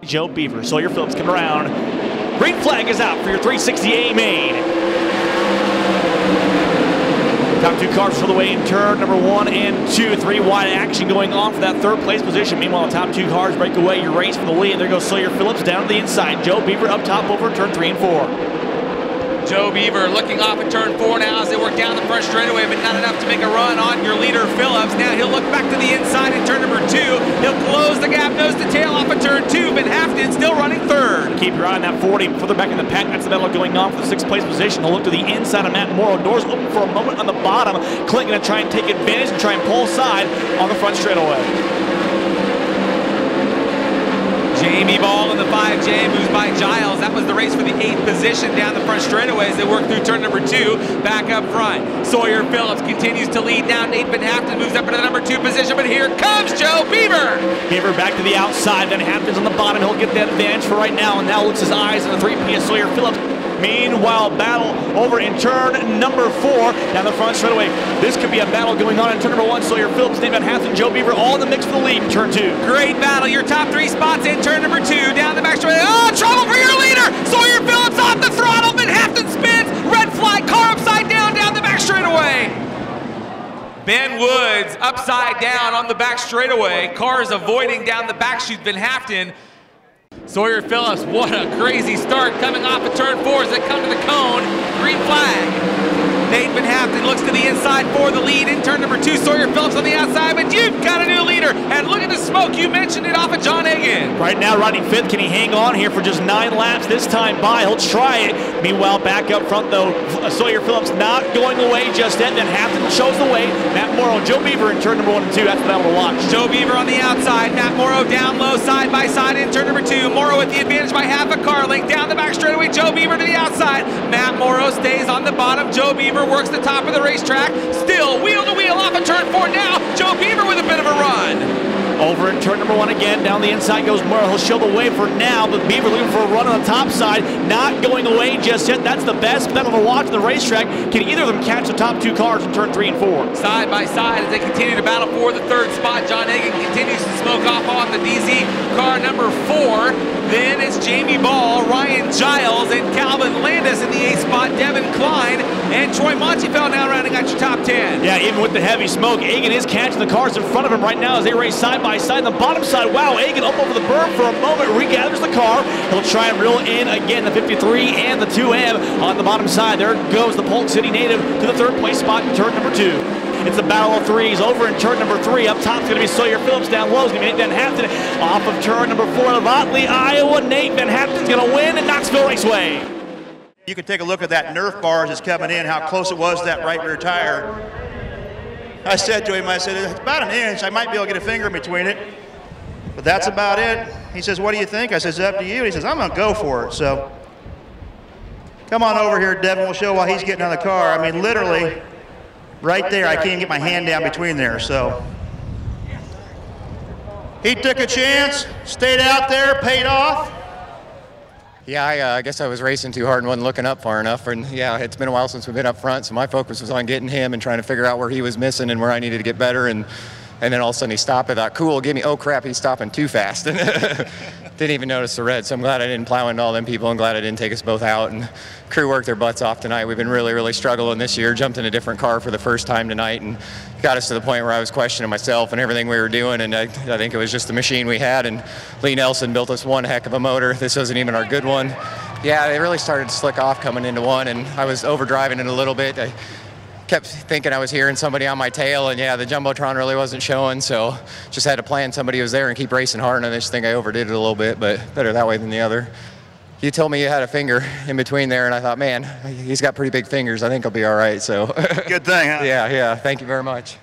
Joe Beaver, Sawyer Phillips coming around. Green flag is out for your 360A main. Top two cars for the way in turn number 1 and 2. 3 wide action going on for that third place position. Meanwhile, the top two cars break away. Your race for the lead. There goes Sawyer Phillips down to the inside. Joe Beaver up top over turn 3 and 4. Joe Beaver looking off at turn 4 now as they work down the front straightaway, but not enough to make a run on your leader, Phillips. Now he'll look back to the inside in turn number 2. He'll close the gap nose to tail off of turn 2, but Haaften still running third. Keep your eye on that 40 further back in the pack. That's the battle going on for the 6th place position. He'll look to the inside of Matt Morrow. Doors open for a moment on the bottom. Clint going to try and take advantage and try and pull aside on the front straightaway. Jamie Ball in the 5J moves by Giles. That was the race for the 8th position down the front straightaway as they work through turn number 2, back up front. Sawyer Phillips continues to lead now. Nate Van Haaften moves up into the number 2 position, but here comes Joe Beaver. Beaver back to the outside, then Haaften's on the bottom. He'll get that advantage for right now, and now looks his eyes on the 3P of Sawyer Phillips. Meanwhile, battle over in turn number 4 down the front straightaway. This could be a battle going on in turn number 1. Sawyer Phillips, Nate Van Haaften, Joe Beaver all in the mix for the lead in turn 2. Great battle. Your top 3 spots in turn number 2 down the back straightaway. Oh, trouble for your leader. Sawyer Phillips off the throttle. Van Haaften spins. Red flag. Car upside down the back straightaway. Ben Woods upside down on the back straightaway. Cars avoiding down the back chute. Van Haaften. Sawyer Phillips, what a crazy start coming off of turn 4 as they come to the cone. Green flag. Nate Van Haaften looks to the inside for the lead in turn number 2. Sawyer Phillips on the outside, but you've got a new leader. And look at the smoke. You mentioned it off of John Egan. Right now, riding 5th. Can he hang on here for just 9 laps this time by? He'll try it. Meanwhile, back up front, though, Sawyer Phillips not going away just yet. Then Haaften shows the way. Matt Morrow, Joe Beaver in turn number 1 and 2. That's the battle to watch. Joe Beaver on the outside. Matt Morrow down low, side by side in turn number 2. Morrow with the advantage by half a car length down the back straightaway. Joe Beaver to the outside. Matt Morrow stays on the bottom. Joe Beaver works the top of the racetrack. Still wheel to wheel off of turn 4 now. Joe Beaver with a bit of a run. Over in turn number 1 again. Down the inside goes Morrow. He'll show the way for now, but Beaver looking for a run on the top side. Not going away just yet. That's the best battle to watch on the racetrack. Can either of them catch the top 2 cars in turn 3 and 4? Side by side as they continue to battle for the 3rd spot. John Egan continues to smoke off on the DZ car number 4. Then it's Jamie Ball, Ryan Giles, and Calvin Landis in the 8th spot. Devin Klein and Troy Montefiore now rounding out your top 10. Yeah, even with the heavy smoke, Egan is catching the cars in front of him right now as they race side by side. On the bottom side, wow, Egan up over the berm for a moment, regathers the car. He'll try and reel in again the 53 and the 2M on the bottom side. There goes the Polk City native to the 3rd place spot in turn number 2. It's a battle of 3s over in turn number 3. Up top is going to be Sawyer Phillips. Down low is going to be Nate Van Haaften. Off of turn number 4 of Otley, Iowa. Nate Van Haften's going to win in Knoxville Raceway. You can take a look at that Nerf bar as it's coming in, how close it was to that right rear tire. I said to him, I said, it's about an inch. I might be able to get a finger in between it. But that's about it. He says, what do you think? I says, it's up to you. And he says, I'm going to go for it. So come on over here, Devin. We'll show why he's getting out of the car. I mean, literally, right there, I can't get my hand down between there. So he took a chance, stayed out there, paid off. Yeah, I guess I was racing too hard and wasn't looking up far enough. And yeah, it's been a while since we've been up front, so my focus was on getting him and trying to figure out where he was missing and where I needed to get better. And then all of a sudden he stopped. I thought, cool, give me, oh crap, he's stopping too fast. Didn't even notice the red, so I'm glad I didn't plow into all them people. I'm glad I didn't take us both out. And crew worked their butts off tonight. We've been really, really struggling this year. Jumped in a different car for the first time tonight and got us to the point where I was questioning myself and everything we were doing. And I think it was just the machine we had. And Lee Nelson built us one heck of a motor. This wasn't even our good one. Yeah, it really started to slick off coming into 1, and I was overdriving it a little bit. I kept thinking I was hearing somebody on my tail, and yeah, the Jumbotron really wasn't showing, so just had to plan somebody was there and keep racing hard, and I just think I overdid it a little bit, but better that way than the other. You told me you had a finger in between there, and I thought, man, he's got pretty big fingers. I think I'll be all right, so. Good thing, huh? Yeah, thank you very much.